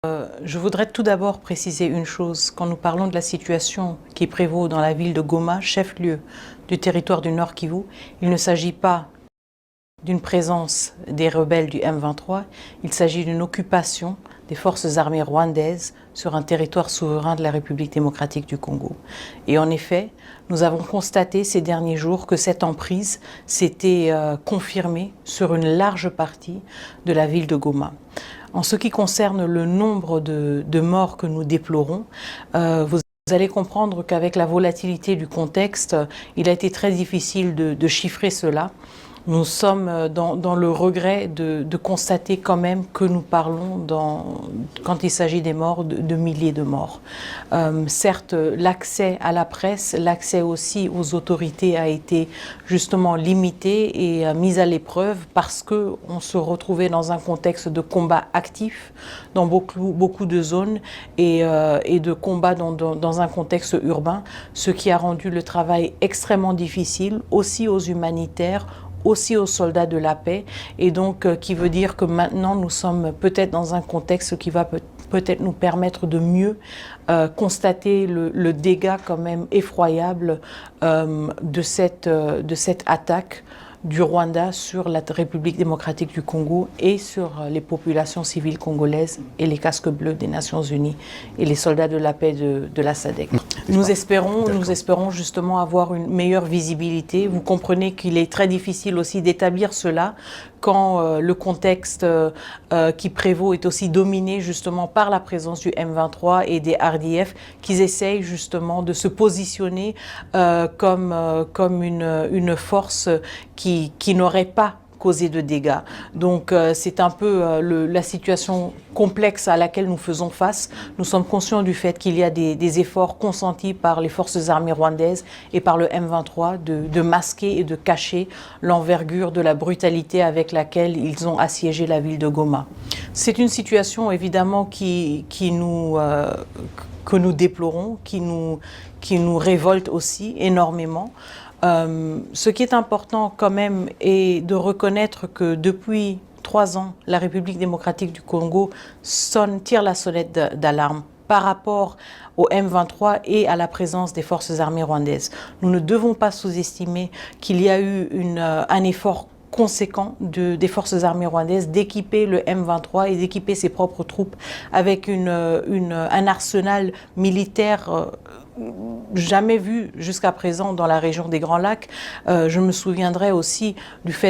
Je voudrais tout d'abord préciser une chose. Quand nous parlons de la situation qui prévaut dans la ville de Goma, chef-lieu du territoire du Nord Kivu, il ne s'agit pas d'une présence des rebelles du M23, il s'agit d'une occupation des forces armées rwandaises sur un territoire souverain de la République démocratique du Congo. Et en effet, nous avons constaté ces derniers jours que cette emprise s'était confirmée sur une large partie de la ville de Goma. En ce qui concerne le nombre de morts que nous déplorons, vous allez comprendre qu'avec la volatilité du contexte, il a été très difficile de chiffrer cela. Nous sommes dans le regret de constater quand même que nous parlons, quand il s'agit des morts, de milliers de morts. Certes, l'accès à la presse, l'accès aussi aux autorités a été justement limité et mis à l'épreuve parce qu'on se retrouvait dans un contexte de combat actif dans beaucoup de zones et de combat dans un contexte urbain, ce qui a rendu le travail extrêmement difficile, aussi aux humanitaires, aussi aux soldats de la paix, et donc qui veut dire que maintenant nous sommes peut-être dans un contexte qui va peut-être nous permettre de mieux constater le dégât quand même effroyable de cette attaque du Rwanda sur la République démocratique du Congo et sur les populations civiles congolaises et les casques bleus des Nations Unies et les soldats de la paix de la SADC. Nous espérons justement avoir une meilleure visibilité. Vous comprenez qu'il est très difficile aussi d'établir cela quand le contexte qui prévaut est aussi dominé justement par la présence du M23 et des RDF qui essayent justement de se positionner comme une force qui n'aurait pas causé de dégâts. Donc c'est un peu la situation complexe à laquelle nous faisons face. Nous sommes conscients du fait qu'il y a des efforts consentis par les forces armées rwandaises et par le M23 de masquer et de cacher l'envergure de la brutalité avec laquelle ils ont assiégé la ville de Goma. C'est une situation évidemment que nous déplorons, qui nous révolte aussi énormément. Ce qui est important quand même est de reconnaître que depuis 3 ans, la République démocratique du Congo tire la sonnette d'alarme par rapport au M23 et à la présence des forces armées rwandaises. Nous ne devons pas sous-estimer qu'il y a eu un effort conséquent des forces armées rwandaises d'équiper le M23 et d'équiper ses propres troupes avec un arsenal militaire jamais vu jusqu'à présent dans la région des Grands Lacs. Je me souviendrai aussi du fait